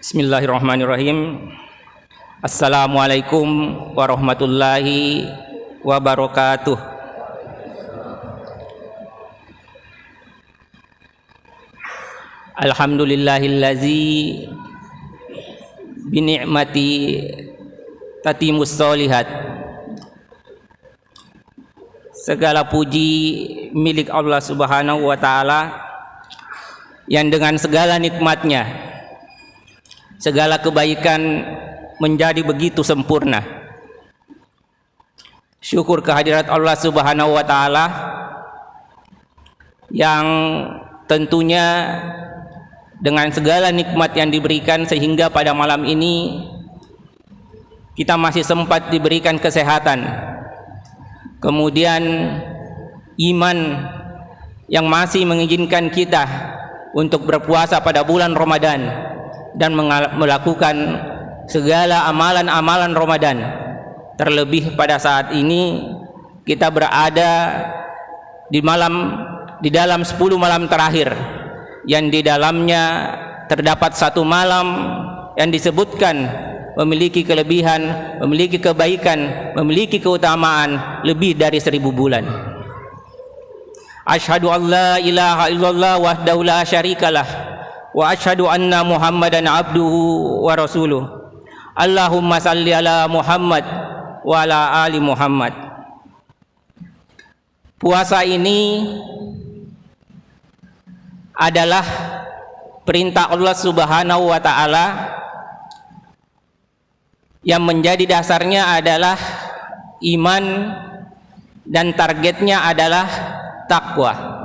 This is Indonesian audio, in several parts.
Bismillahirrahmanirrahim. Assalamualaikum warahmatullahi wabarakatuh. Alhamdulillahillazi bini'mati tatimus sholihat. Segala puji milik Allah Subhanahu wa ta'ala yang dengan segala nikmatnya segala kebaikan menjadi begitu sempurna. Syukur kehadirat Allah Subhanahu wa ta'ala yang tentunya dengan segala nikmat yang diberikan sehingga pada malam ini kita masih sempat diberikan kesehatan, kemudian iman yang masih mengizinkan kita untuk berpuasa pada bulan Ramadan dan melakukan segala amalan-amalan Ramadan. Terlebih pada saat ini kita berada di dalam 10 malam terakhir, yang di dalamnya terdapat satu malam yang disebutkan memiliki kelebihan, memiliki kebaikan, memiliki keutamaan lebih dari 1000 bulan. Asyhadu an la ilaha illallah wahdahu la syarikalah wa asyhadu anna Muhammadan abduhu wa rasuluh. Allahumma salli ala Muhammad wa ala ali Muhammad. Puasa ini adalah perintah Allah Subhanahu wa ta'ala yang menjadi dasarnya adalah iman dan targetnya adalah takwa.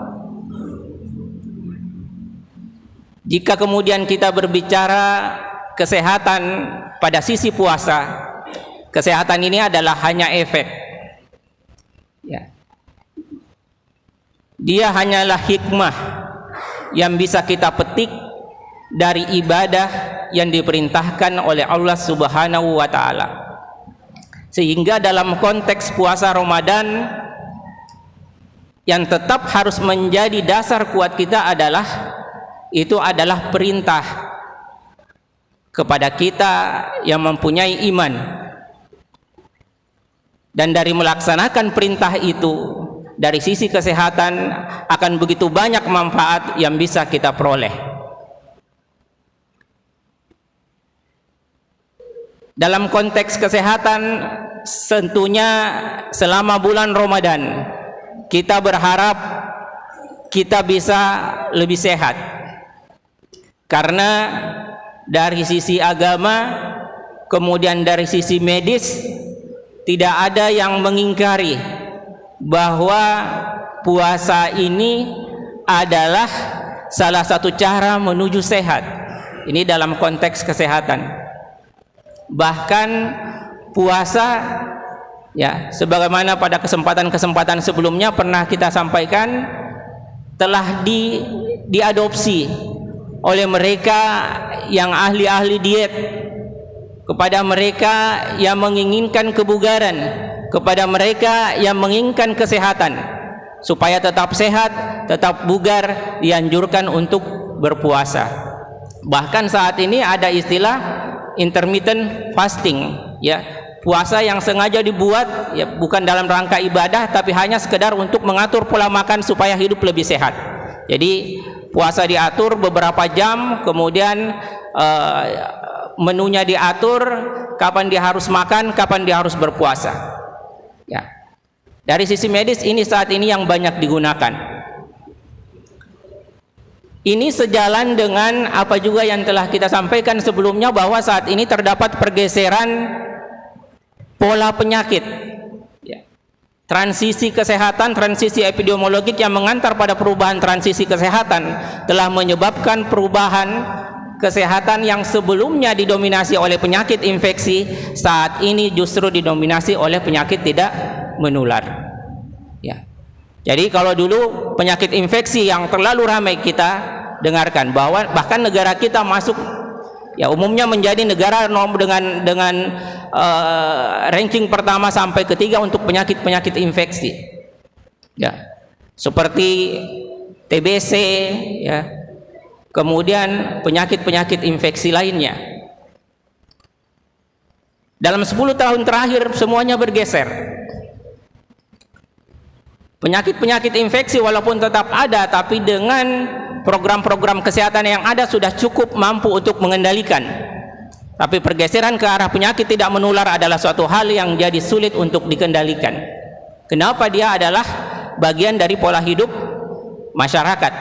Jika kemudian kita berbicara kesehatan pada sisi puasa, kesehatan ini adalah hanya efek, ya. Dia hanyalah hikmah yang bisa kita petik dari ibadah yang diperintahkan oleh Allah Subhanahu wa ta'ala. Sehingga dalam konteks puasa Ramadan yang tetap harus menjadi dasar kuat kita adalah perintah kepada kita yang mempunyai iman, dan dari melaksanakan perintah itu dari sisi kesehatan akan begitu banyak manfaat yang bisa kita peroleh. Dalam konteks kesehatan, tentunya selama bulan Ramadan kita berharap kita bisa lebih sehat. Karena dari sisi agama, kemudian dari sisi medis, tidak ada yang mengingkari bahwa puasa ini adalah salah satu cara menuju sehat. Ini dalam konteks kesehatan. Bahkan puasa, ya, sebagaimana pada kesempatan-kesempatan sebelumnya pernah kita sampaikan, telah diadopsi oleh mereka yang ahli-ahli diet, kepada mereka yang menginginkan kebugaran, kepada mereka yang menginginkan kesehatan, supaya tetap sehat, tetap bugar, dianjurkan untuk berpuasa. Bahkan saat ini ada istilah intermittent fasting, ya, puasa yang sengaja dibuat, ya, bukan dalam rangka ibadah tapi hanya sekedar untuk mengatur pola makan supaya hidup lebih sehat. Jadi puasa diatur beberapa jam, kemudian menunya diatur, kapan dia harus makan, kapan dia harus berpuasa. Ya. Dari sisi medis ini saat ini yang banyak digunakan. Ini sejalan dengan apa juga yang telah kita sampaikan sebelumnya, bahwa saat ini terdapat pergeseran pola penyakit. Transisi kesehatan, transisi epidemiologis yang mengantar pada perubahan transisi kesehatan telah menyebabkan perubahan kesehatan yang sebelumnya didominasi oleh penyakit infeksi, saat ini justru didominasi oleh penyakit tidak menular. Ya. Jadi kalau dulu penyakit infeksi yang terlalu ramai kita dengarkan, bahwa bahkan negara kita masuk, ya, umumnya menjadi negara dengan ranking pertama sampai ketiga untuk penyakit-penyakit infeksi, ya, seperti TBC, ya, kemudian penyakit-penyakit infeksi lainnya. Dalam 10 tahun terakhir semuanya bergeser. Penyakit-penyakit infeksi walaupun tetap ada, tapi dengan program-program kesehatan yang ada sudah cukup mampu untuk mengendalikan. Tapi pergeseran ke arah penyakit tidak menular adalah suatu hal yang jadi sulit untuk dikendalikan. Kenapa? Dia adalah bagian dari pola hidup masyarakat.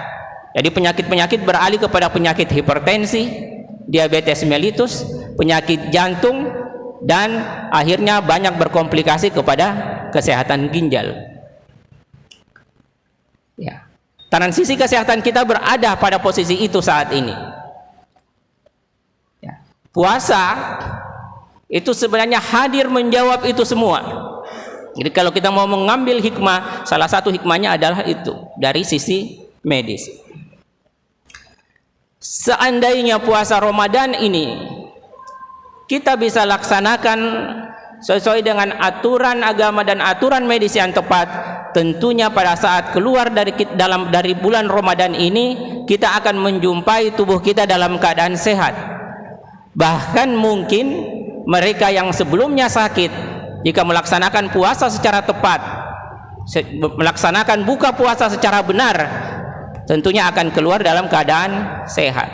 Jadi penyakit-penyakit beralih kepada penyakit hipertensi, diabetes mellitus, penyakit jantung, dan akhirnya banyak berkomplikasi kepada kesehatan ginjal. Ya. Transisi kesehatan kita berada pada posisi itu saat ini. Ya. Puasa itu sebenarnya hadir menjawab itu semua. Jadi kalau kita mau mengambil hikmah, salah satu hikmahnya adalah itu dari sisi medis. Seandainya puasa Ramadan ini kita bisa laksanakan sesuai dengan aturan agama dan aturan medis yang tepat, tentunya pada saat keluar dari bulan Ramadan ini kita akan menjumpai tubuh kita dalam keadaan sehat. Bahkan mungkin mereka yang sebelumnya sakit, jika melaksanakan puasa secara tepat, melaksanakan buka puasa secara benar, tentunya akan keluar dalam keadaan sehat.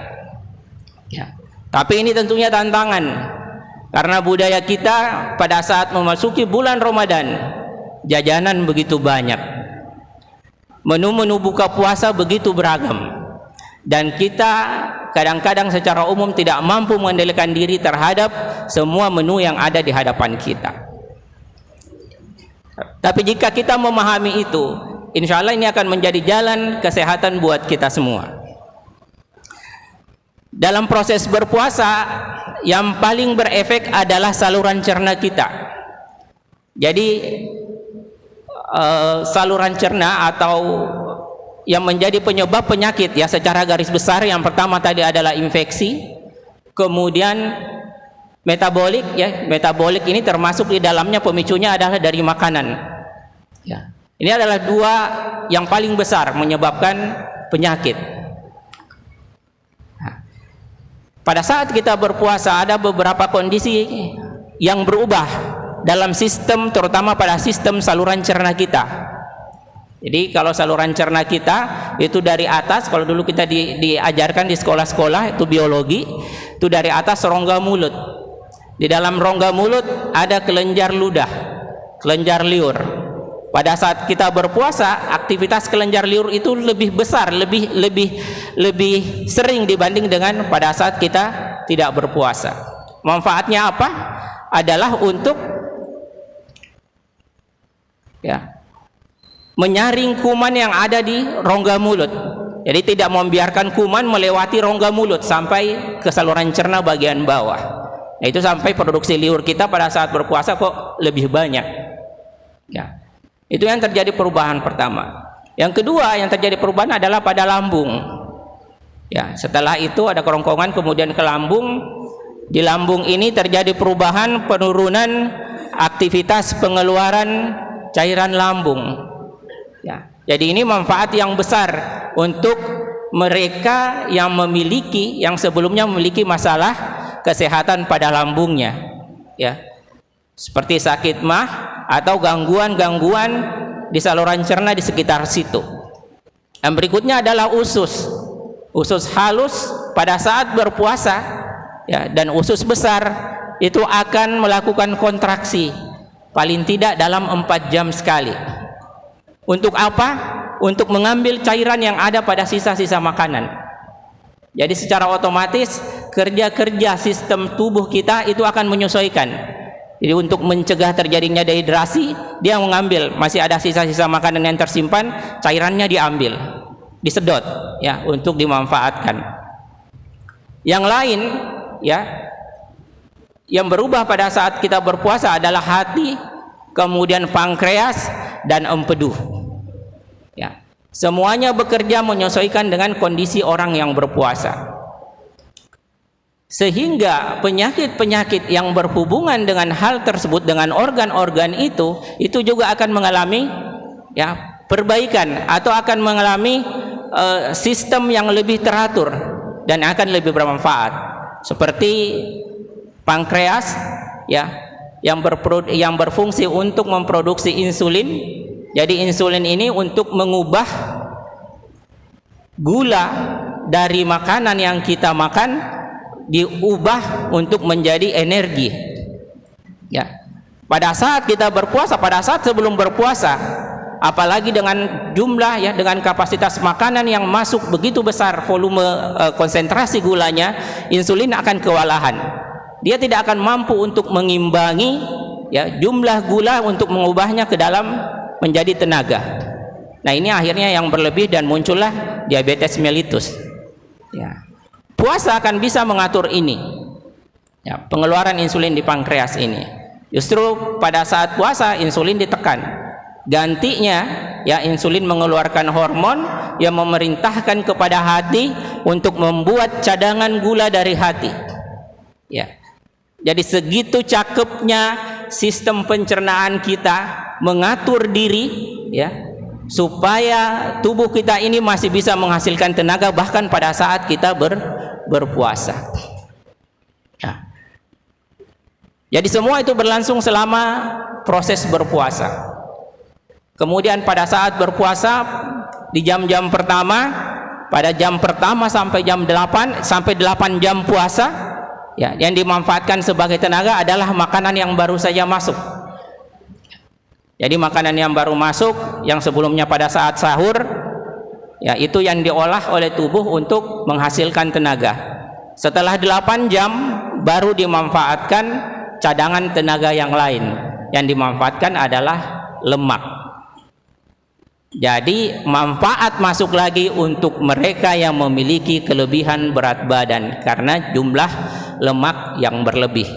Ya. Tapi ini tentunya tantangan, karena budaya kita pada saat memasuki bulan Ramadan, jajanan begitu banyak, menu-menu buka puasa begitu beragam, dan kita kadang-kadang secara umum tidak mampu mengendalikan diri terhadap semua menu yang ada di hadapan kita. Tapi jika kita memahami itu, insya Allah ini akan menjadi jalan kesehatan buat kita semua. Dalam proses berpuasa, yang paling berefek adalah saluran cerna kita. Jadi saluran cerna atau yang menjadi penyebab penyakit, ya secara garis besar, yang pertama tadi adalah infeksi, kemudian metabolik, ya metabolik ini termasuk di dalamnya pemicunya adalah dari makanan. Ya, ini adalah dua yang paling besar menyebabkan penyakit. Nah, pada saat kita berpuasa ada beberapa kondisi yang berubah dalam sistem, terutama pada sistem saluran cerna kita. Jadi kalau saluran cerna kita itu dari atas, kalau dulu kita diajarkan di sekolah-sekolah itu biologi, itu dari atas rongga mulut. Di dalam rongga mulut ada kelenjar ludah, kelenjar liur. Pada saat kita berpuasa, aktivitas kelenjar liur itu lebih besar, lebih sering dibanding dengan pada saat kita tidak berpuasa. Manfaatnya apa? Adalah untuk menyaring kuman yang ada di rongga mulut. Jadi tidak membiarkan kuman melewati rongga mulut sampai ke saluran cerna bagian bawah. Nah, itu sampai produksi liur kita pada saat berpuasa kok lebih banyak. Ya. Itu yang terjadi perubahan pertama. Yang kedua yang terjadi perubahan adalah pada lambung. Ya, setelah itu ada kerongkongan kemudian ke lambung. Di lambung ini terjadi perubahan, penurunan aktivitas pengeluaran cairan lambung. Ya, jadi ini manfaat yang besar untuk mereka yang sebelumnya memiliki masalah kesehatan pada lambungnya, ya, seperti sakit mah atau gangguan-gangguan di saluran cerna di sekitar situ. Yang berikutnya adalah usus halus pada saat berpuasa, ya, dan usus besar itu akan melakukan kontraksi paling tidak dalam 4 jam sekali. Untuk apa? Untuk mengambil cairan yang ada pada sisa-sisa makanan. Jadi secara otomatis kerja-kerja sistem tubuh kita itu akan menyesuaikan. Jadi untuk mencegah terjadinya dehidrasi, dia mengambil, masih ada sisa-sisa makanan yang tersimpan, cairannya diambil, disedot, ya, untuk dimanfaatkan. Yang lain, ya, yang berubah pada saat kita berpuasa adalah hati, kemudian pankreas dan empedu. Ya. Semuanya bekerja menyesuaikan dengan kondisi orang yang berpuasa. Sehingga penyakit-penyakit yang berhubungan dengan hal tersebut, dengan organ-organ itu juga akan mengalami, ya, perbaikan atau akan mengalami sistem yang lebih teratur. dan akan lebih bermanfaat, seperti pankreas ya yang berfungsi untuk memproduksi insulin. Jadi insulin ini untuk mengubah gula dari makanan yang kita makan, diubah untuk menjadi energi. Ya. Pada saat kita berpuasa, pada saat sebelum berpuasa, apalagi dengan jumlah ya, dengan kapasitas makanan yang masuk begitu besar, volume konsentrasi gulanya, insulin akan kewalahan. Dia tidak akan mampu untuk mengimbangi ya jumlah gula untuk mengubahnya ke dalam menjadi tenaga. Nah, ini akhirnya yang berlebih dan muncullah diabetes mellitus. Ya. Puasa akan bisa mengatur ini. Ya, pengeluaran insulin di pankreas ini. Justru pada saat puasa insulin ditekan. Gantinya ya insulin mengeluarkan hormon yang memerintahkan kepada hati untuk membuat cadangan gula dari hati. Ya. Jadi segitu cakepnya sistem pencernaan kita mengatur diri ya supaya tubuh kita ini masih bisa menghasilkan tenaga bahkan pada saat kita berpuasa. Ya. Jadi semua itu berlangsung selama proses berpuasa. Kemudian pada saat berpuasa di jam-jam pertama, pada jam pertama sampai jam 8 jam puasa ya, yang dimanfaatkan sebagai tenaga adalah makanan yang baru saja masuk. Jadi makanan yang baru masuk yang sebelumnya pada saat sahur ya itu yang diolah oleh tubuh untuk menghasilkan tenaga. Setelah 8 jam baru dimanfaatkan cadangan tenaga yang lain. Yang dimanfaatkan adalah lemak. Jadi manfaat masuk lagi untuk mereka yang memiliki kelebihan berat badan karena jumlah lemak yang berlebih.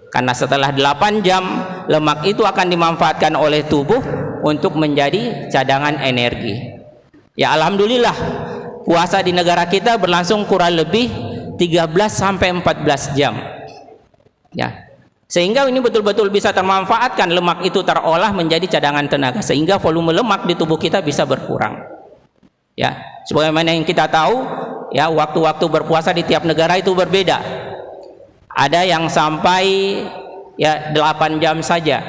Karena setelah 8 jam lemak itu akan dimanfaatkan oleh tubuh untuk menjadi cadangan energi. Ya alhamdulillah puasa di negara kita berlangsung kurang lebih 13 sampai 14 jam. Ya. Sehingga ini betul-betul bisa termanfaatkan, lemak itu terolah menjadi cadangan tenaga sehingga volume lemak di tubuh kita bisa berkurang. Ya, sebagaimana yang kita tahu, ya waktu-waktu berpuasa di tiap negara itu berbeda. Ada yang sampai ya 8 jam saja.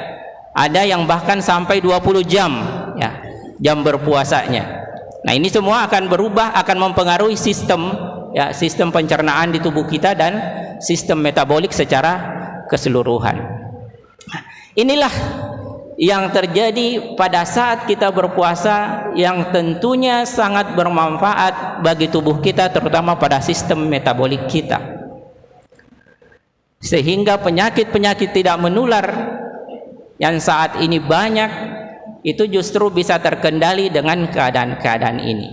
Ada yang bahkan sampai 20 jam ya, jam berpuasanya. Nah, ini semua akan berubah, akan mempengaruhi sistem ya, sistem pencernaan di tubuh kita dan sistem metabolik secara keseluruhan. Inilah yang terjadi pada saat kita berpuasa yang tentunya sangat bermanfaat bagi tubuh kita, terutama pada sistem metabolik kita, sehingga penyakit-penyakit tidak menular yang saat ini banyak itu justru bisa terkendali dengan keadaan-keadaan ini.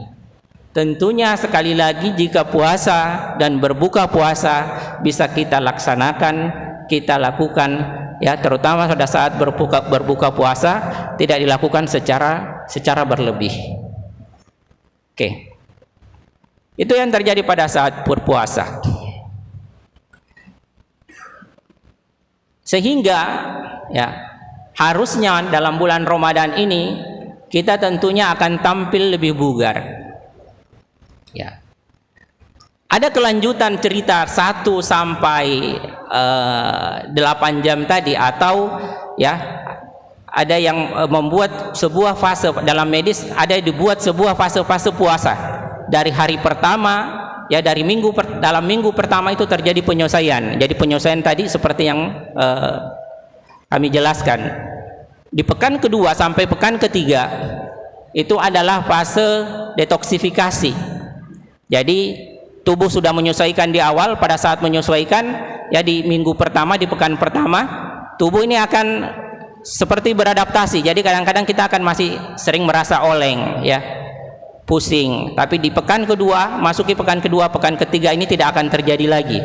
Tentunya sekali lagi jika puasa dan berbuka puasa bisa kita laksanakan, kita lakukan ya, terutama pada saat berbuka puasa tidak dilakukan secara berlebih. Oke. Itu yang terjadi pada saat berpuasa. Sehingga ya harusnya dalam bulan Ramadan ini kita tentunya akan tampil lebih bugar. Ya. Ada kelanjutan cerita 1 sampai 8 jam tadi, atau ya ada yang membuat sebuah fase dalam medis, ada dibuat sebuah fase-fase puasa dari hari pertama ya, dari dalam minggu pertama itu terjadi penyelesaian. Jadi penyelesaian tadi seperti yang kami jelaskan. Di pekan kedua sampai pekan ketiga itu adalah fase detoksifikasi. Jadi tubuh sudah menyesuaikan di awal. Pada saat menyesuaikan ya di minggu pertama, di pekan pertama, tubuh ini akan seperti beradaptasi. Jadi kadang-kadang kita akan masih sering merasa oleng ya, pusing. Tapi di pekan kedua, masuki pekan kedua, pekan ketiga ini tidak akan terjadi lagi.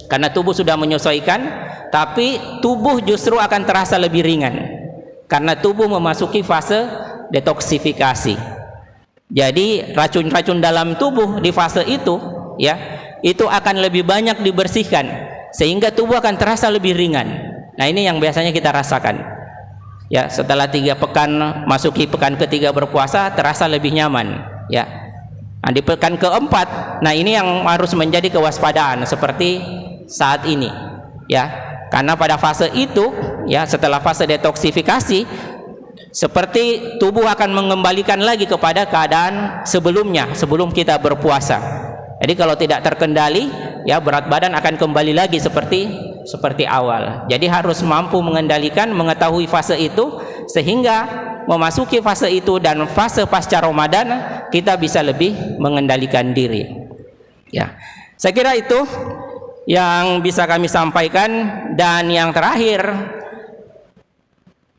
Karena tubuh sudah menyesuaikan, tapi tubuh justru akan terasa lebih ringan. Karena tubuh memasuki fase detoksifikasi. Jadi racun-racun dalam tubuh di fase itu ya, itu akan lebih banyak dibersihkan sehingga tubuh akan terasa lebih ringan. Nah, ini yang biasanya kita rasakan. Ya, setelah 3 pekan masuki pekan ketiga berpuasa terasa lebih nyaman ya. Nah, di pekan keempat, nah ini yang harus menjadi kewaspadaan seperti saat ini, ya. Karena pada fase itu, ya, setelah fase detoksifikasi, seperti tubuh akan mengembalikan lagi kepada keadaan sebelumnya, sebelum kita berpuasa. Jadi kalau tidak terkendali, ya, berat badan akan kembali lagi seperti awal. Jadi harus mampu mengendalikan, mengetahui fase itu, sehingga memasuki fase itu dan fase pasca Ramadan kita bisa lebih mengendalikan diri. Ya, saya kira itu yang bisa kami sampaikan. Dan yang terakhir,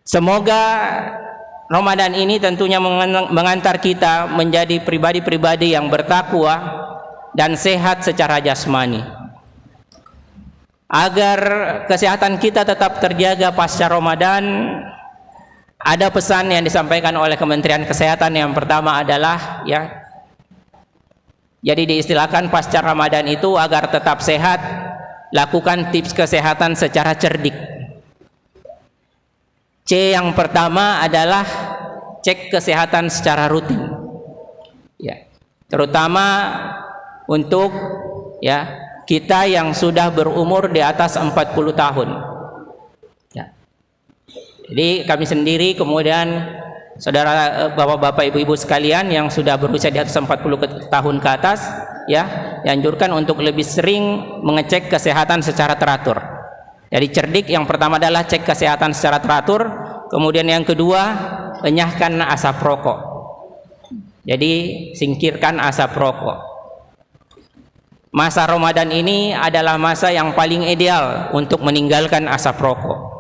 semoga Ramadan ini tentunya mengantar kita menjadi pribadi-pribadi yang bertakwa dan sehat secara jasmani, agar kesehatan kita tetap terjaga pasca Ramadan. Ada pesan yang disampaikan oleh Kementerian Kesehatan. Yang pertama adalah, ya, jadi diistilahkan pasca Ramadan itu agar tetap sehat, lakukan tips kesehatan secara cerdik. C yang pertama adalah cek kesehatan secara rutin, ya, terutama untuk, ya, kita yang sudah berumur di atas 40 tahun. Jadi kami sendiri, kemudian saudara, bapak-bapak, ibu-ibu sekalian yang sudah berusia di atas 40 tahun ke atas, ya, dianjurkan untuk lebih sering mengecek kesehatan secara teratur. Jadi cerdik yang pertama adalah cek kesehatan secara teratur. Kemudian yang kedua, enyahkan asap rokok. Jadi singkirkan asap rokok. Masa Ramadan ini adalah masa yang paling ideal untuk meninggalkan asap rokok.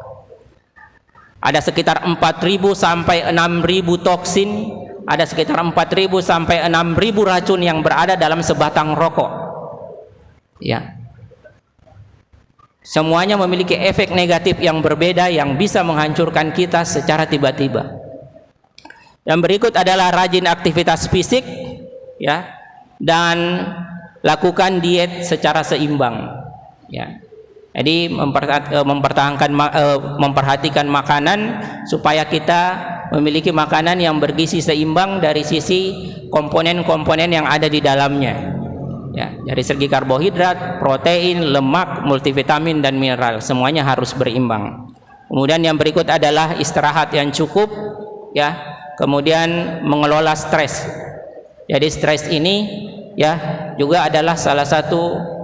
Ada sekitar 4.000 sampai 6.000 toksin, ada sekitar 4.000 sampai 6.000 racun yang berada dalam sebatang rokok. Ya. Semuanya memiliki efek negatif yang berbeda yang bisa menghancurkan kita secara tiba-tiba. Yang berikut adalah rajin aktivitas fisik, ya, dan lakukan diet secara seimbang, ya. Jadi memperhatikan makanan supaya kita memiliki makanan yang bergizi seimbang dari sisi komponen-komponen yang ada di dalamnya, ya, dari segi karbohidrat, protein, lemak, multivitamin dan mineral, semuanya harus berimbang. Kemudian yang berikut adalah istirahat yang cukup, ya, kemudian mengelola stres. Jadi stres ini, ya, juga adalah salah satu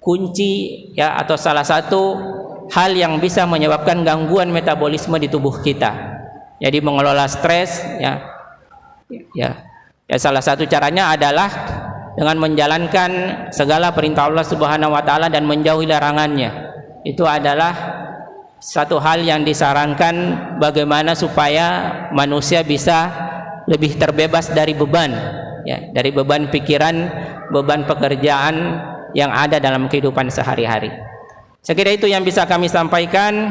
kunci, ya, atau salah satu hal yang bisa menyebabkan gangguan metabolisme di tubuh kita. Jadi mengelola stres, ya, salah satu caranya adalah dengan menjalankan segala perintah Allah Subhanahu wa taala dan menjauhi larangannya. Itu adalah satu hal yang disarankan bagaimana supaya manusia bisa lebih terbebas dari beban, ya, dari beban pikiran, beban pekerjaan yang ada dalam kehidupan sehari-hari. Saya kira itu yang bisa kami sampaikan.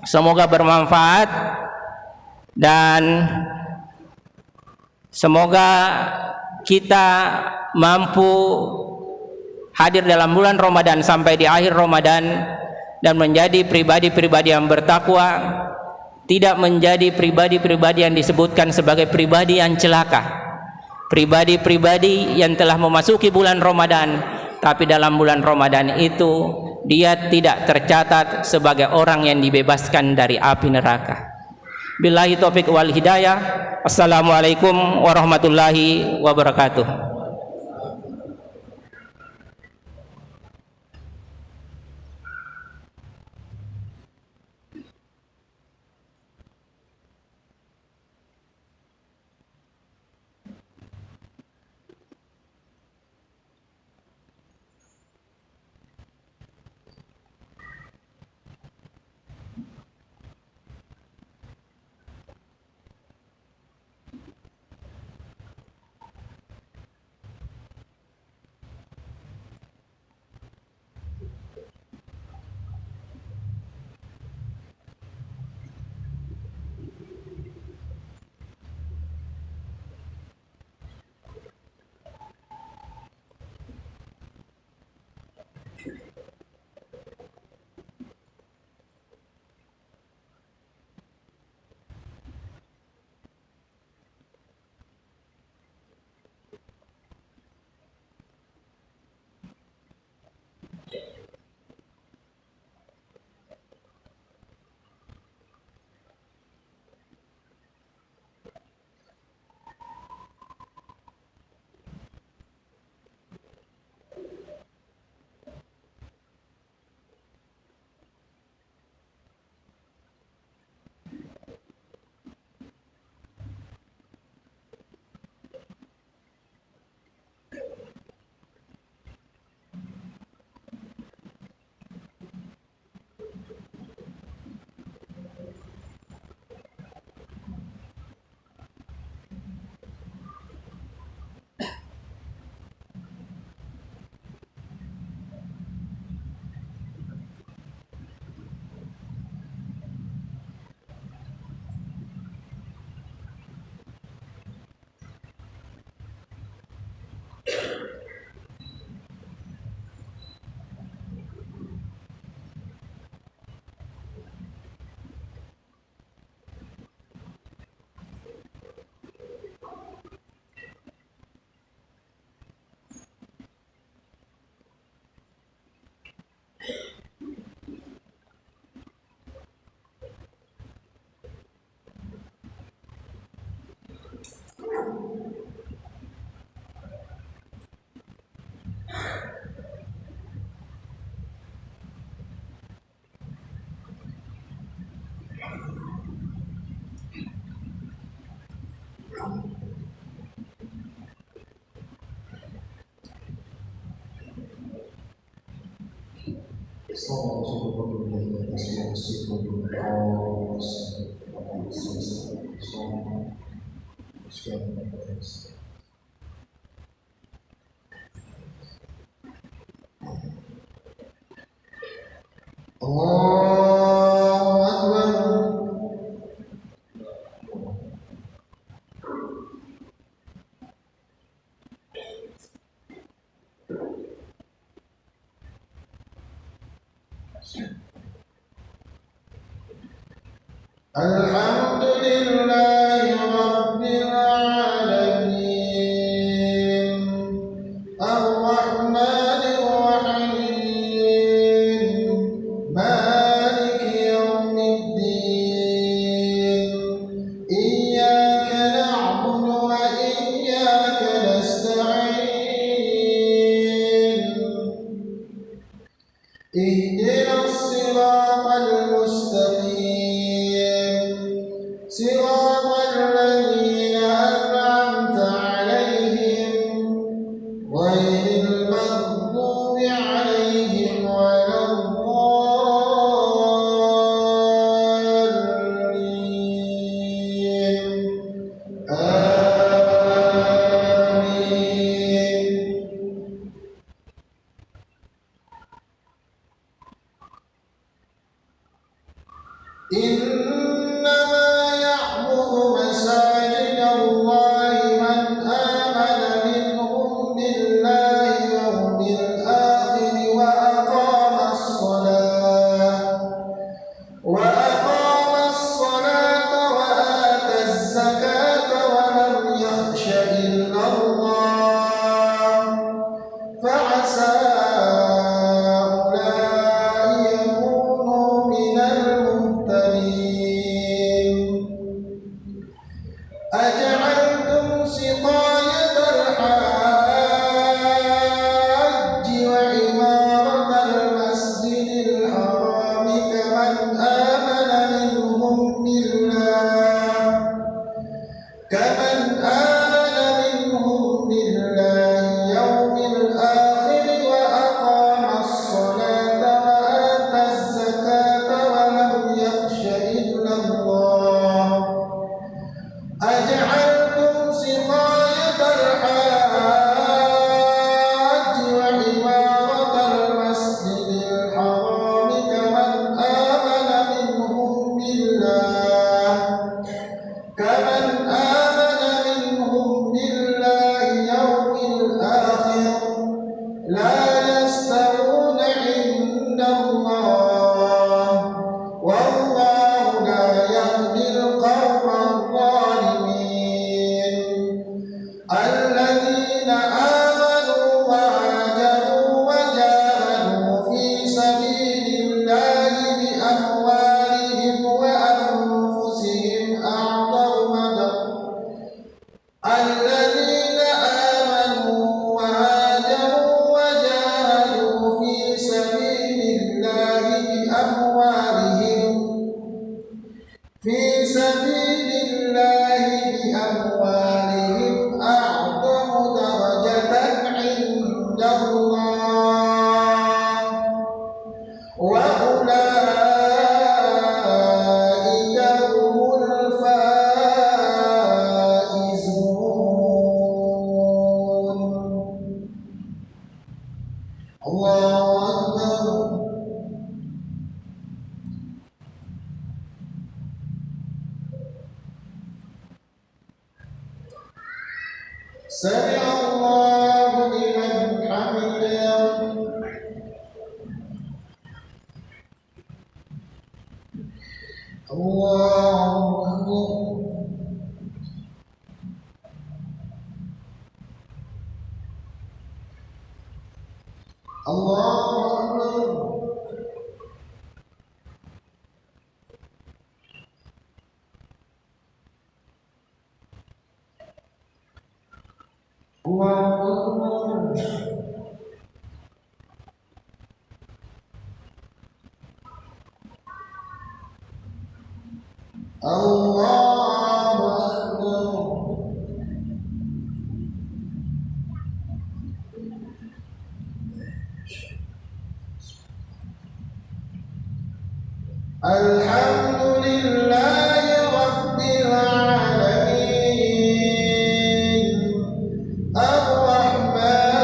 Semoga bermanfaat dan semoga kita mampu hadir dalam bulan Ramadan sampai di akhir Ramadan dan menjadi pribadi-pribadi yang bertakwa, tidak menjadi pribadi-pribadi yang disebutkan sebagai pribadi yang celaka, pribadi-pribadi yang telah memasuki bulan Ramadan tapi dalam bulan Ramadan itu dia tidak tercatat sebagai orang yang dibebaskan dari api neraka. Billahi taufik wal hidayah. Assalamualaikum warahmatullahi wabarakatuh. Alhamdulillahi Rabbil Alamin Ar-Rahmanir Rahim Maliki Yawmiddin Iyyaka na'budu wa iyyaka nasta'in Ihdinas siratal mustaqim Siratal ladzina an'amta 'alaihim ghairil maghdubi 'alaihim waladdallin Amin إنما يعمر مساجد الله من آمن منهم بالله واليوم الآخر وأقام الصلاة وآتى الزكاة ولم يخش إلا الله فعسى أجعلتم سقاية الحاج وعمارة المسجد الحرام كمن آمن منهم بالله يوم الآخر وأقام الصلاة وآتى الزكاة ولم يخش إلا الله أجعلتم سقاية الحاج وعمارة المسجد الحرام كمن آمن منهم بالله يوم الآخر لا يستوون عند الله والله لا يهدي القوم الظالمين الذين آمنوا وهاجروا وجاهدوا في سبيل الله بأموالهم وأنفسهم أعظم الذين آمنوا وهاجروا وجاهدوا في سبيل الله بأموالهم أعظم درجة عند الله وأولئك هم الفائزون الله أكبر سمع الله لمن حمده الله أكبر الله أكبر الله أكبر الله أكبر Alhamdulillahi Rabbil Alamin Ar-Rahmanir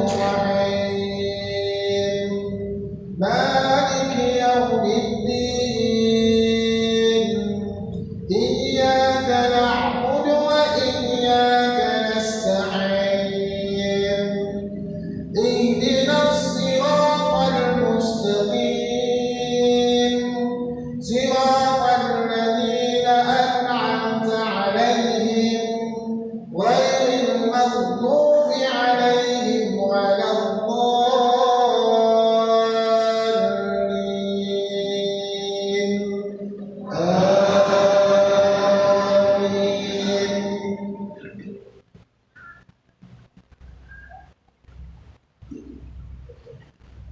Rahim Maliki Yawmiddin Iyyaka na'budu wa iyyaka nasta'in Ihdinas siratal mustaqim Siratal ladzina an'amta 'alaihim ghairil maghdubi 'alaihim waladdallin. Amin.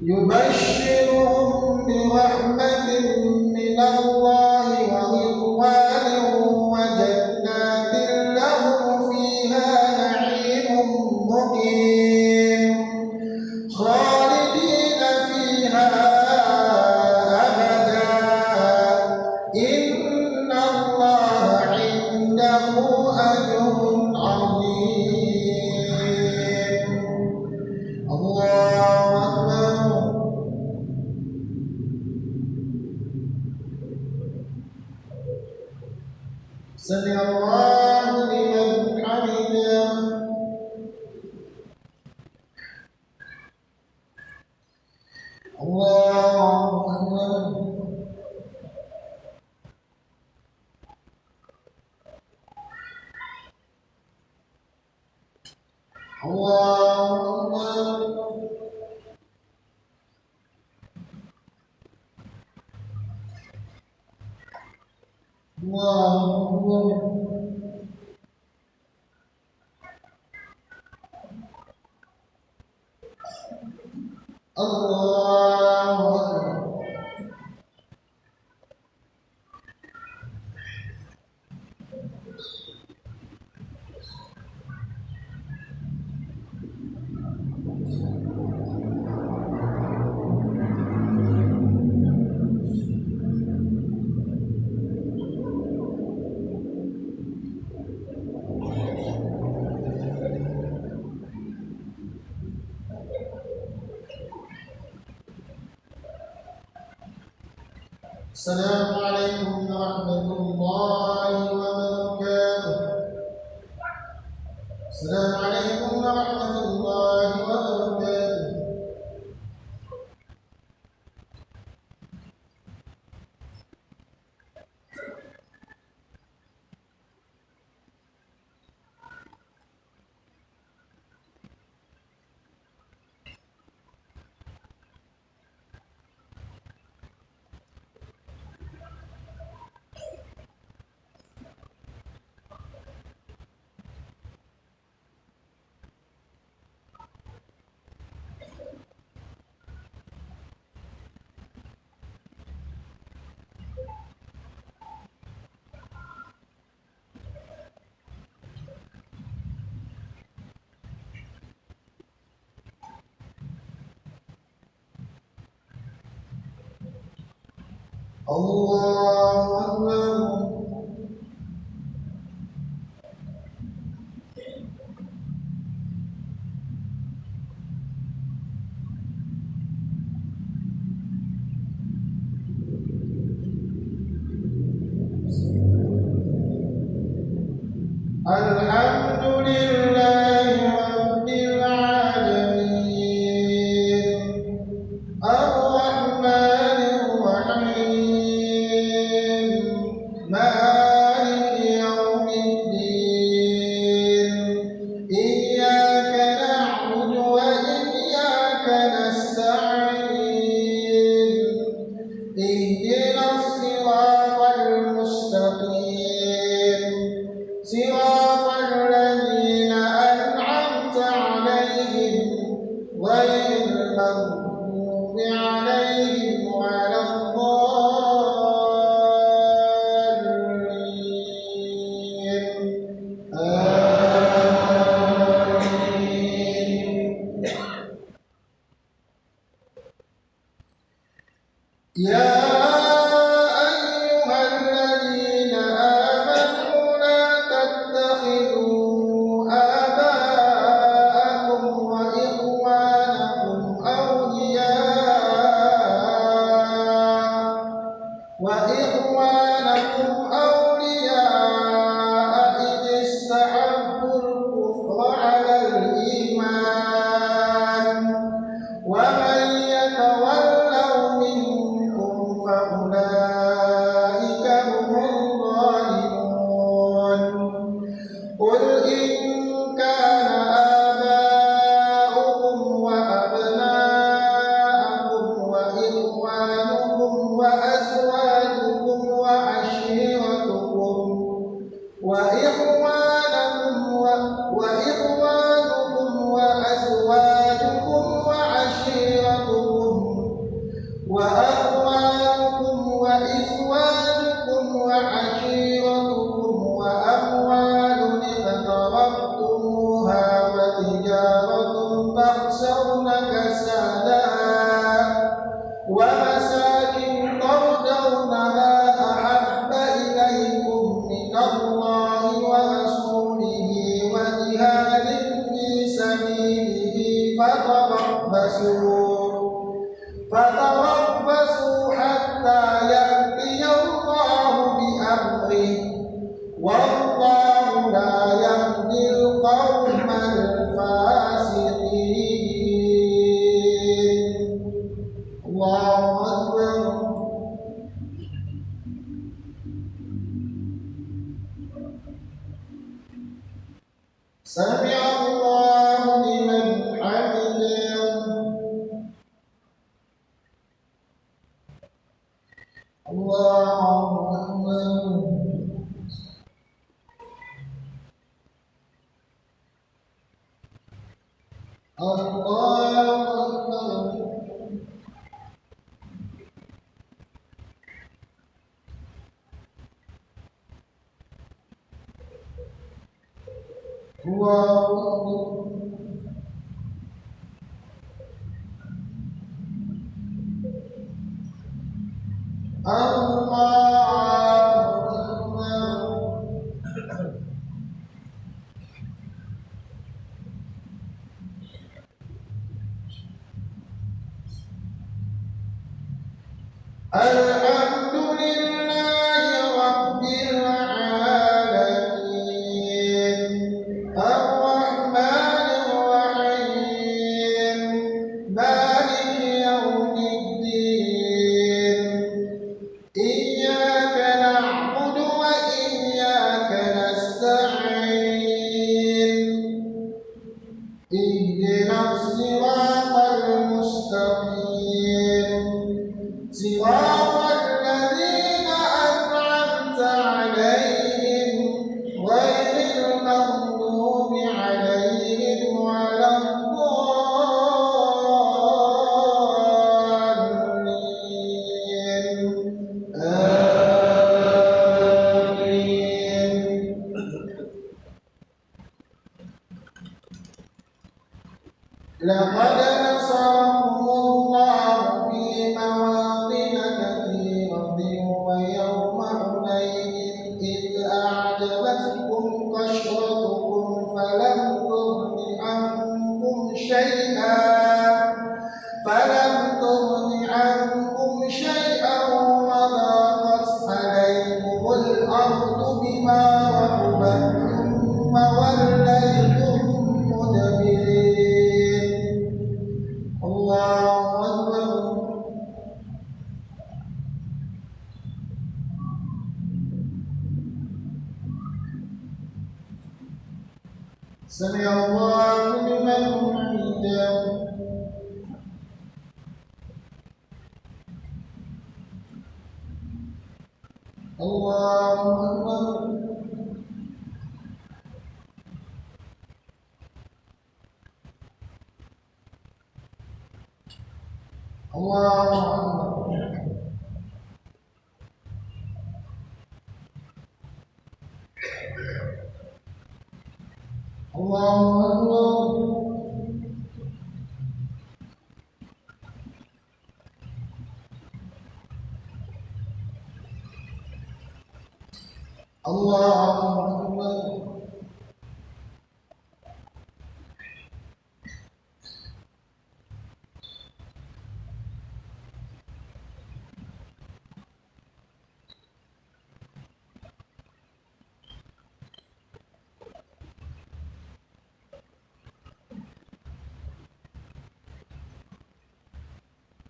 Yubashshiruhum birahmatin minallahi wa ridwanin wa jannatin lahum fiha na'imun muqim khalidina fiha abada inna allaha 'indahu ajrun 'azim. Allahu Akbar. Sami Allahu liman hamidah. Allahu Akbar. Allahu Akbar. Allahu Akbar. Allahu Akbar. Assalamualaikum warahmatullahi wabarakatuh. Assalamualaikum warahmatullahi wabarakatuh. Allahu Akbar. Alhamdulillahi Rabbil Alamin Ar-Rahmanir Rahim Maliki Yawmiddin Iyyaka na'budu wa iyyaka nasta'in Ihdinas siratal mustaqim Siratal ladzina an'amta 'alaihim ghairil maghdubi 'alaihim waladdallin. Amin. Ya وإخوانكم أولياء إذ استحبوا الكفر على الإيمان ومن يتولوا منكم فأولئك هم الظالمون قل إن كان آباؤكم وأبناؤكم وإخوانكم وأزواجكم وعشيرتكم وأموال اقترفتموها وتجارة تخشون كسادها ومساكن ترضونها أحب إليكم من الله ورسوله وجهاد في سبيله فتربصوا حتى يأتي الله بأمره والله لا يهدي القوم الفاسقين. الله أكبر. سمع الله لمن حمده. الله أكبر. الله أكبر. الله أكبر. الحمد لله رب العالمين الرحمن الرحيم مالك يوم الدين إياك نعبد وإياك نستعين اهدنا الصراط المستقيم صراط الذين أنعمت عليهم غير المغضوب عليهم ولا الضالين آمين. لقد نصركم الله في مواطن كثيرة ويوم حنين إذ أعجبتكم كثرتكم فلم تغن عنكم شيئا وضاقت عليكم الأرض بما رحبت ثم وليتم مدبرين. الله أكبر. سمع الله لمن حمده. الله أكبر. الله أكبر. الله أكبر. الله أكبر.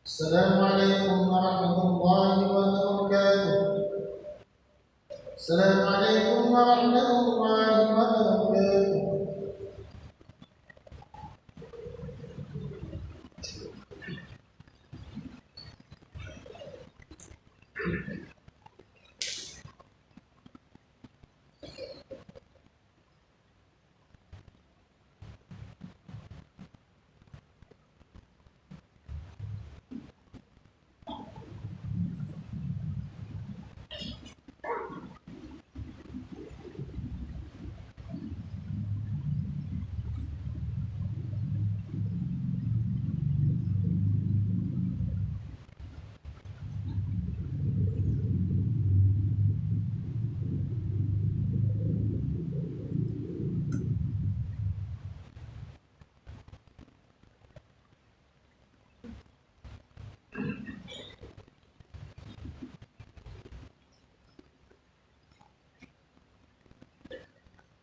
السلام عليكم ورحمة الله وبركاته. السلام عليكم ورحمة الله وبركاته.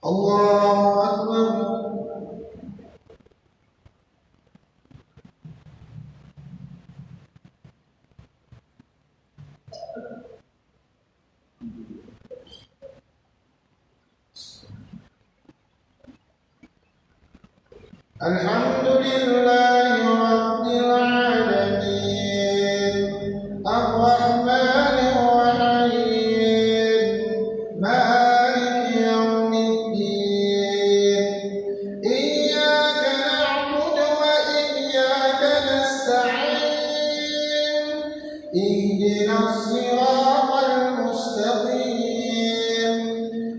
الله أكبر. الحمد لله رب العالمين الرحمن الرحيم مالك يوم الدين إياك نعبد وإياك نستعين اهدنا الصراط المستقيم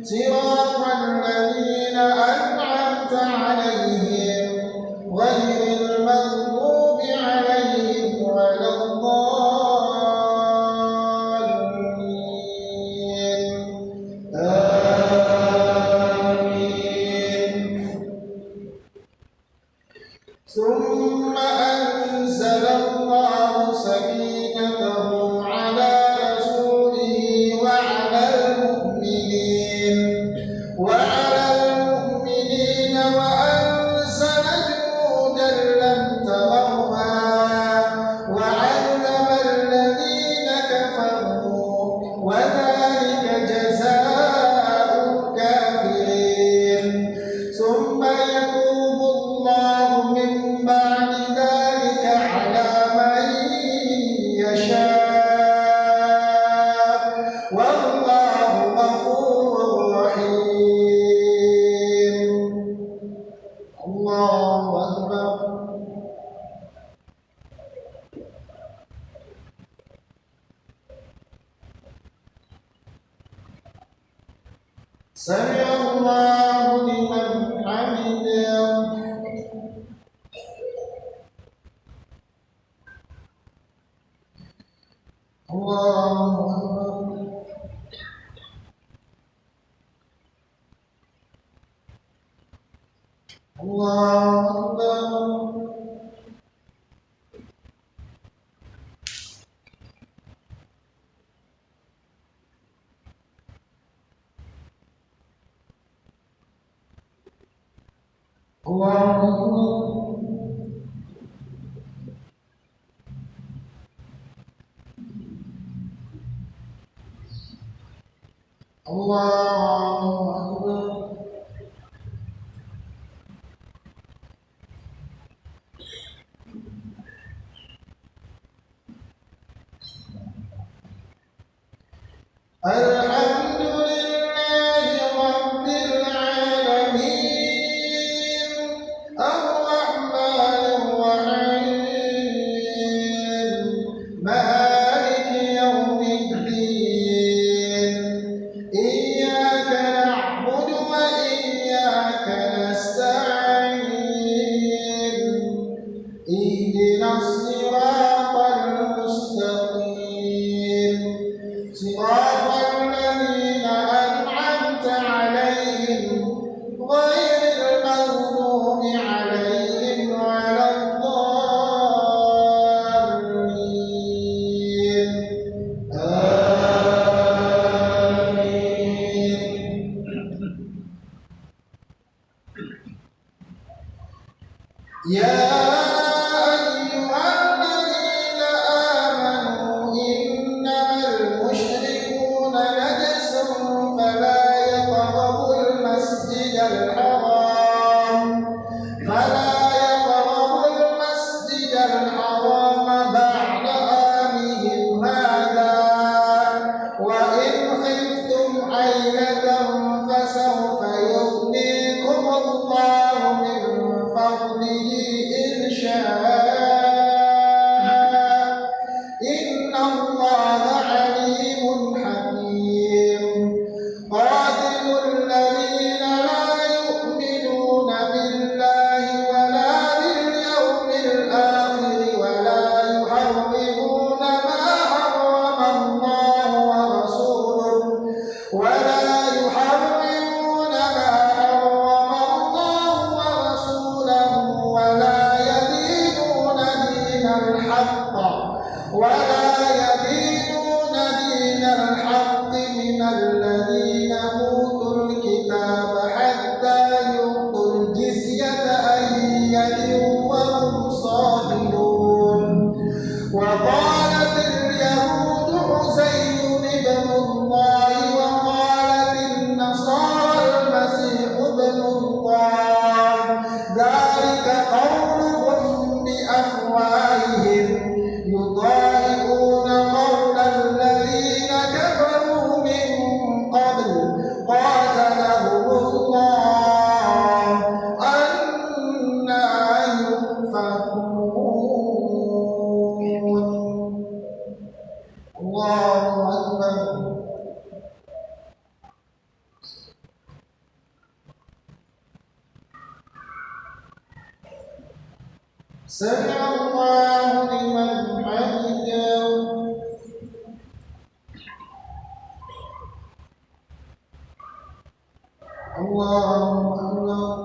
صراط الذين أنعمت عليهم غير المغضوب عليهم ولا الضالين آمين. ثم أنزل الله سكينته على رسوله وعلى المؤمنين وأنزل جنودا لم تروها وعذب الذين كفروا وذلك جزاء الكافرين. ثم يتوب الله من بعد ذلك على من يشاء والله غفور رحيم. الله أكبر. سمع الله لمن حمده. الله أكبر. الله أكبر. الله أكبر. الله أكبر. الحمد لله رب العالمين الرحمن الرحيم مالك يوم الدين إياك نعبد وإياك نستعين اهدنا الصراط المستقيم صراط الذين الله عليم حكيم قاتل الذين لا يؤمنون بالله ولا باليوم الآخر ولا يحرمون ما حرم الله ورسوله ولا يحرمون ما حرم الله ورسوله ولا يدينون دين الحق من الذين أوتوا الكتاب حتى يعطوا الجزية عن يد وهم صاغرون وقالت اليهود عزير ابن الله وقالت النصارى المسيح ابن الله ذلك قولهم بأفواههم يضاهئون قول الذين كفروا من قبل قاتلهم الله أنى يؤفكون الله أكبر سمع الله لمن حمده الله أكبر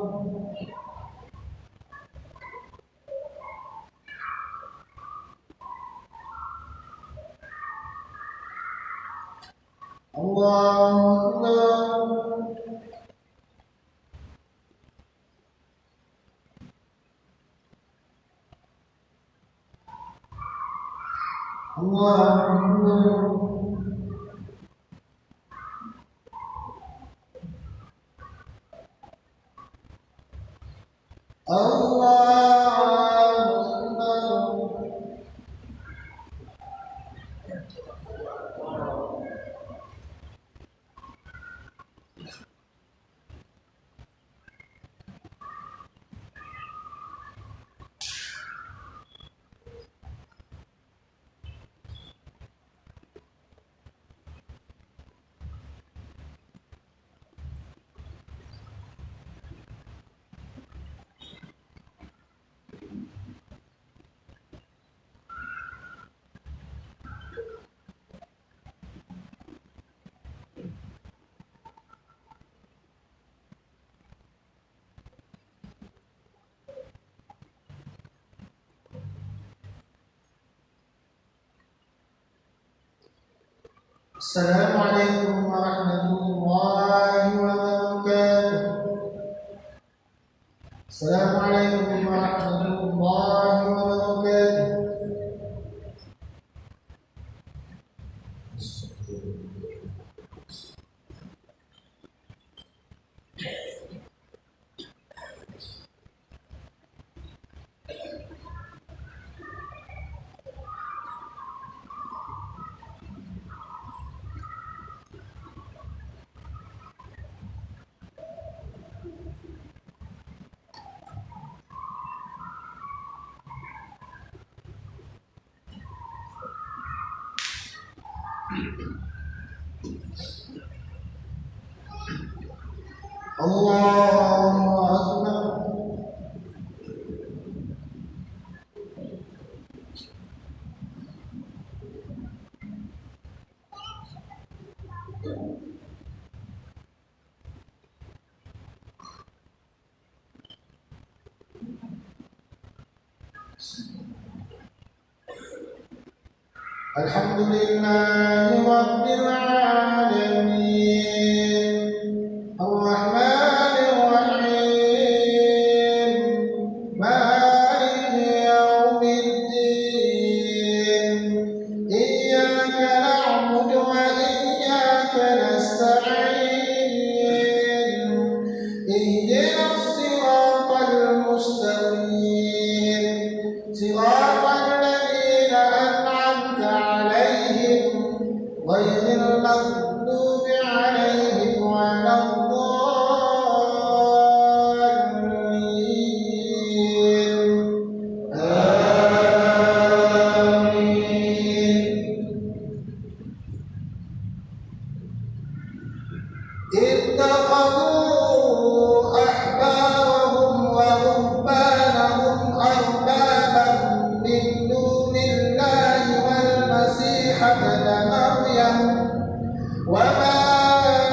الله أكبر الله أكبر الله أكبر السلام عليكم ورحمة الله وبركاته. السلام عليكم ورحمة الله وبركاته. الله أكبر. الحمد لله رب العالمين الرحمن الرحيم مالك يوم الدين إياك نعبد وإياك نستعين اهدنا الصراط المستقيم صراط الذين أنعمت عليهم غير المغضوب عليهم ولا الضالين آمين. مريم وما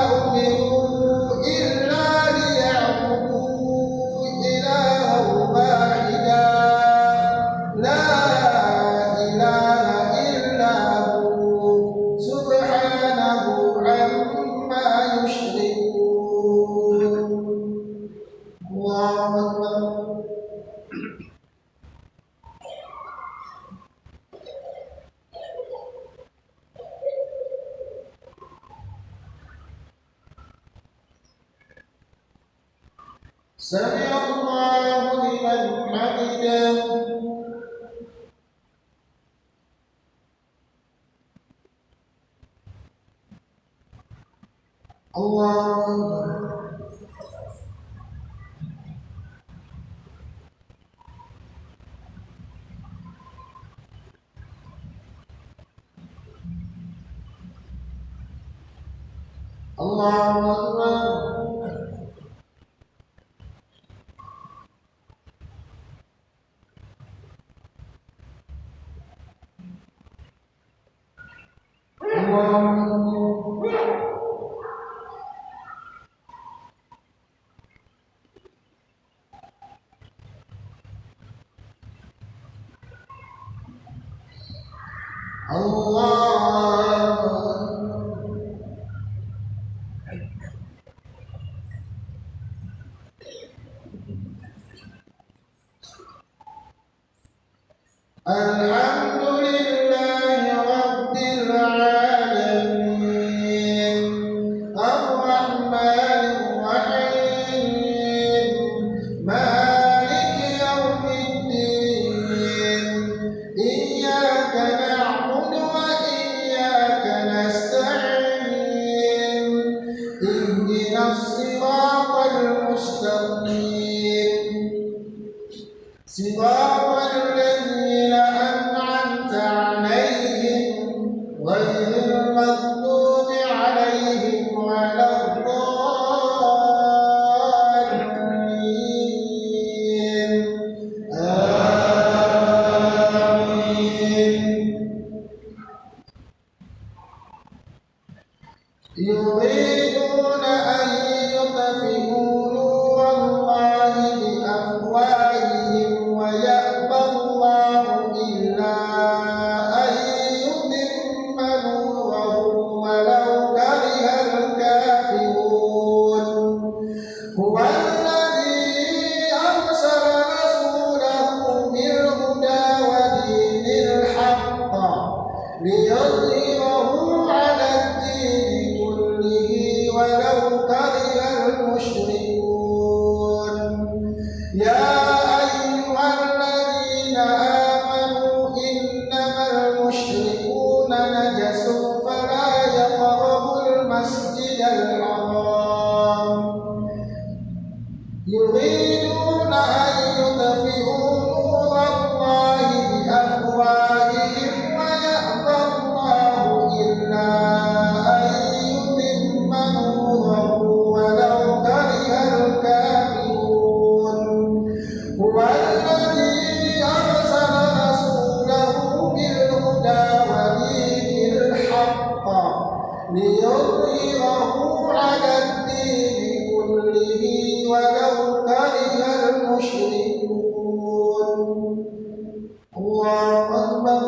أمروا إلا ليعبدوا إلها واحدا لا إله إلا هو سبحانه عما يشركون. الله أكبر. سمع الله لمن حمده. الله الله أكبر. الحمد لله رب العالمين الرحمن الرحيم مالك يوم الدين إياك نعبد وإياك نستعين اهدنا الصراط المستقيم صراط الذين أنعمت عليهم غير المغضوب عليهم ولا الضالين آمين. يريدون أن يطفئوا نور الله بأفواههم ويأبى الله إلا أن يتم نوره ولو كره الكافرون. هو الذي أرسل رسوله بالهدى ودين الحق ليظهره على الدين كله ولو كره المشركون. يا أيها الذين آمنوا إنما المشركون نجس فلا يقربوا المسجد الحرام يريدون أن يطفئوا نور الله بأفواههم ويأبى الله إلا أن يتم نوره ولو كره الكافرون. هو الذي أرسل رسوله بالهدى ودين الحق ليظهره على الدين كله ولو كره المشركون. الله أكبر.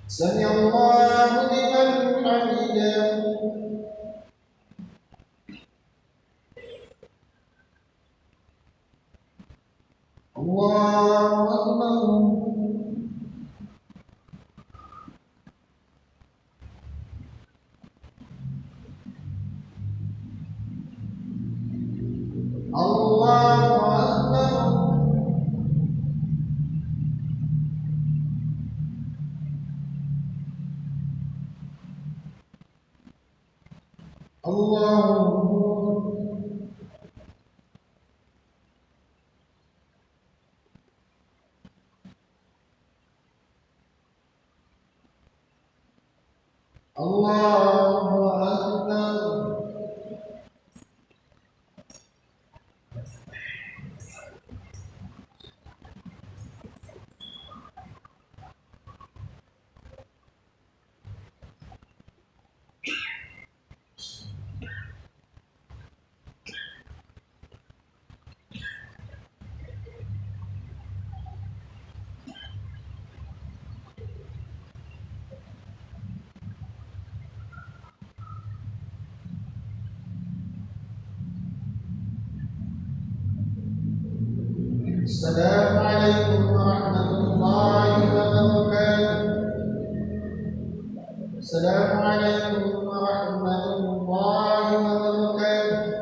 سمع الله لمن حمده. الله أكبر. الله أكبر. الله أكبر. السلام عليكم ورحمة الله وبركاته. السلام عليكم ورحمة الله وبركاته.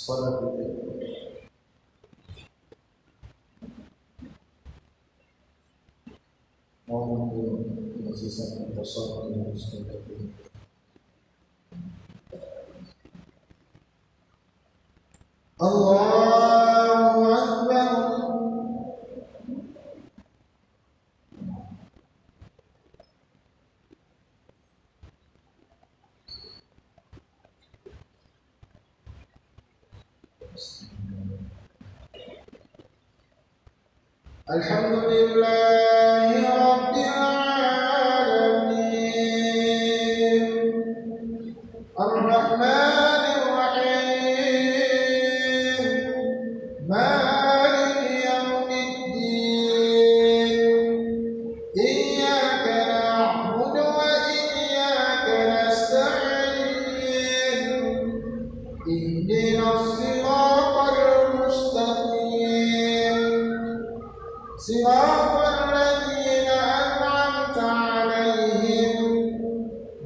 Salat mohon bersisa bersolat yang mustaqim. Allahu Akbar. Alhamdulillahi Rabbil Alamin. Ar-Rahmanir Rahim. Maliki Yawmiddin. Iyyaka na'budu wa iyyaka nasta'in. Ihdinas siratal mustaqim. صراط الذين أنعمت عليهم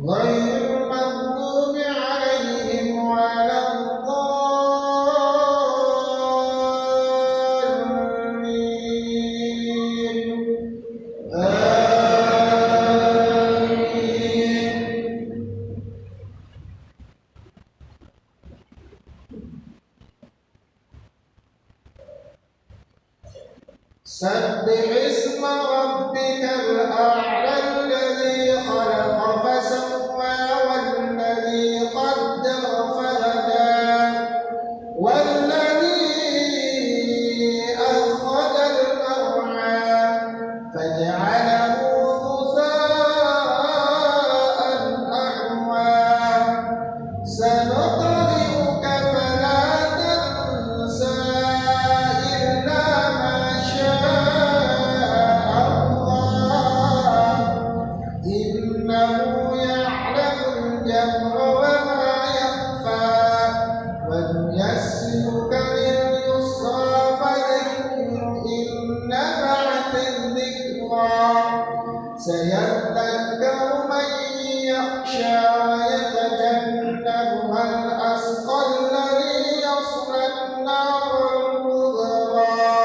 غير المغضوب عليهم ولا الضالين. آمين. سبح اسم ربك الأعلى الذي خلق فسوى والذي قدر فهدى والذي أخرج المرعى فجعله غثاء أحوى سنقرئك فلا تنسى إلا ما إنه يعلم الجهر وما يخفى ونيسرك لليسرى فذكر إن نفعت الذكرى سيذكر من يخشى ويتجنبها الأشقى الذي يصلى النار الكبرى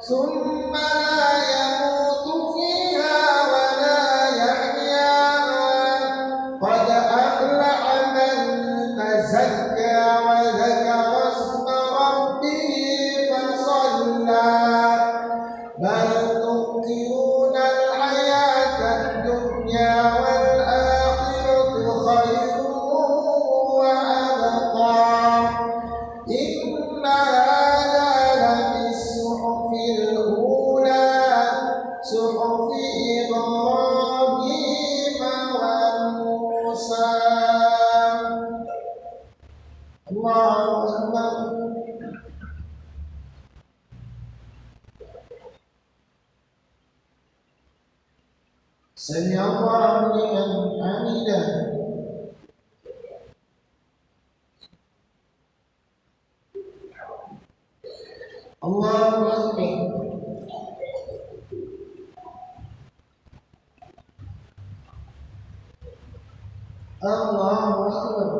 ثم لا يموت فيها ولا يحيا قد أفلح من تزكى وذكر اسم ربه فصلى بل تؤثرون الحياة الدنيا والآخرة خير وأبقى إن هذا لفي الصحف الأولى صحف إبراهيم وموسى. الله أكبر. سمع الله لمن حمده. الله أكبر. الله أكبر.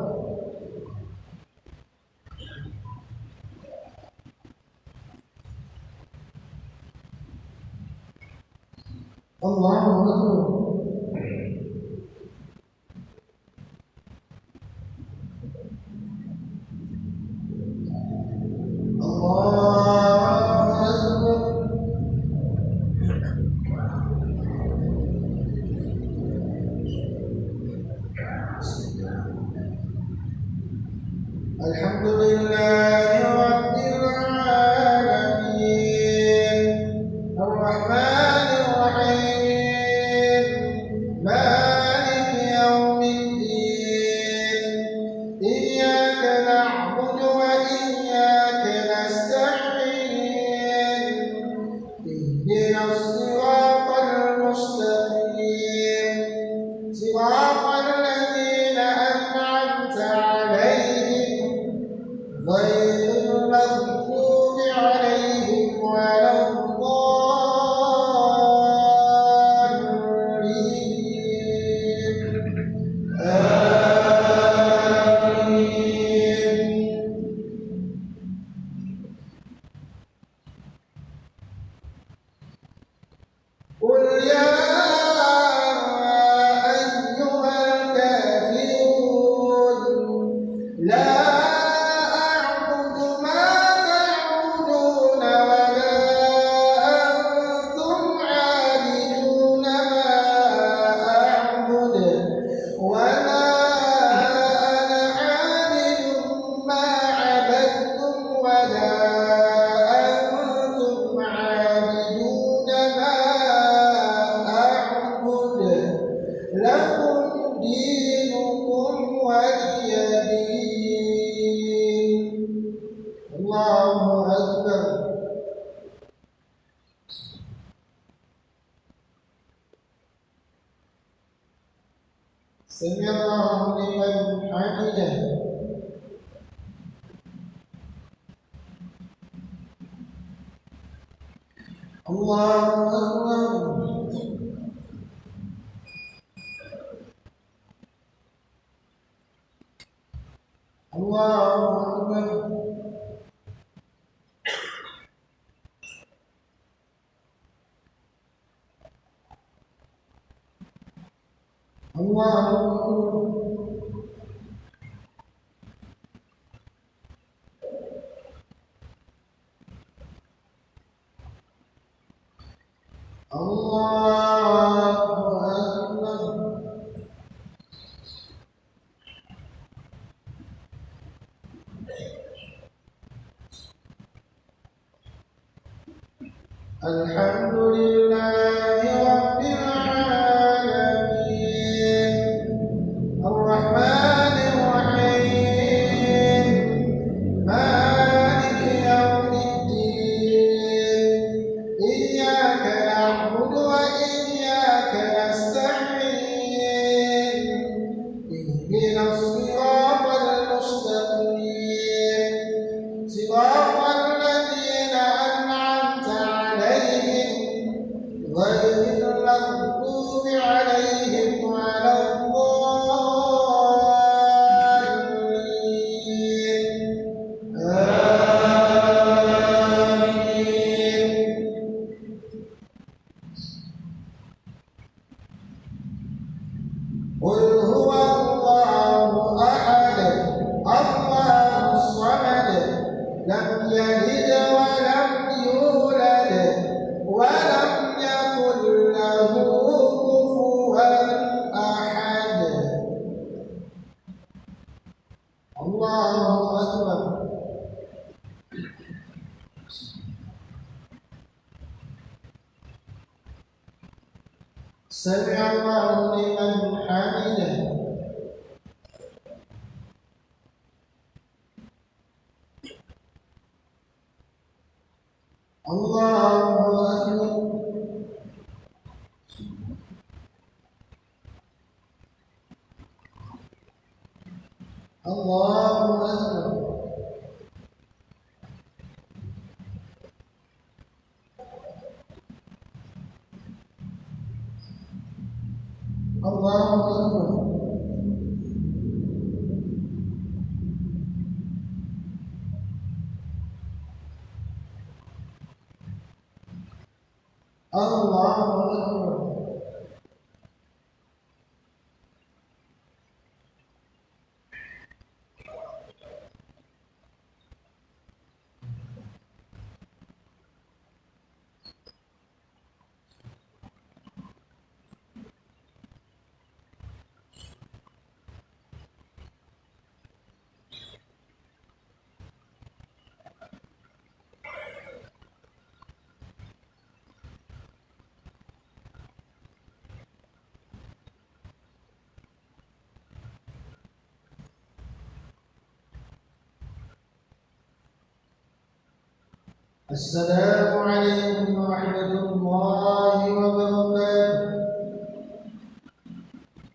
الله أكبر. الله أكبر. الحمد لله رب العالمين الرحمن الرحيم مالك يوم الدين إياك نعبد وإياك نستعين اهدنا الصراط المستقيم صراط الذين أنعمت عليهم غير المغضوب عليهم ولا الضالين آمين قل يا أيها الكافرون لا أعبد ما تعبدون ولا أنتم عابدون ما أعبد ولا أنا عابد ما عبدتم ولا أنتم عابدون ما أعبد لكم دينكم ولي دين الله أكبر سمع الله لمن حمده الله أكبر الله أكبر الله أكبر الله أكبر الحمد لله رب العالمين الرحمن الرحيم مالك يوم الدين إياك نعبد وإياك نستعين اهدنا الصراط المستقيم صراط الذين أنعمت عليهم غير المغضوب عليهم ولا الضالين آمين قل هو الله أحد الله الصمد لم يلد ولم يولد ولم يكن له كفوا أحد الله أكبر سمع الله لمن حمده الله أكبر الله أكبر الله أكبر الله أكبر السلام عليكم ورحمة الله وبركاته.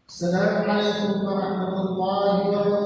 السلام عليكم ورحمة الله وبركاته.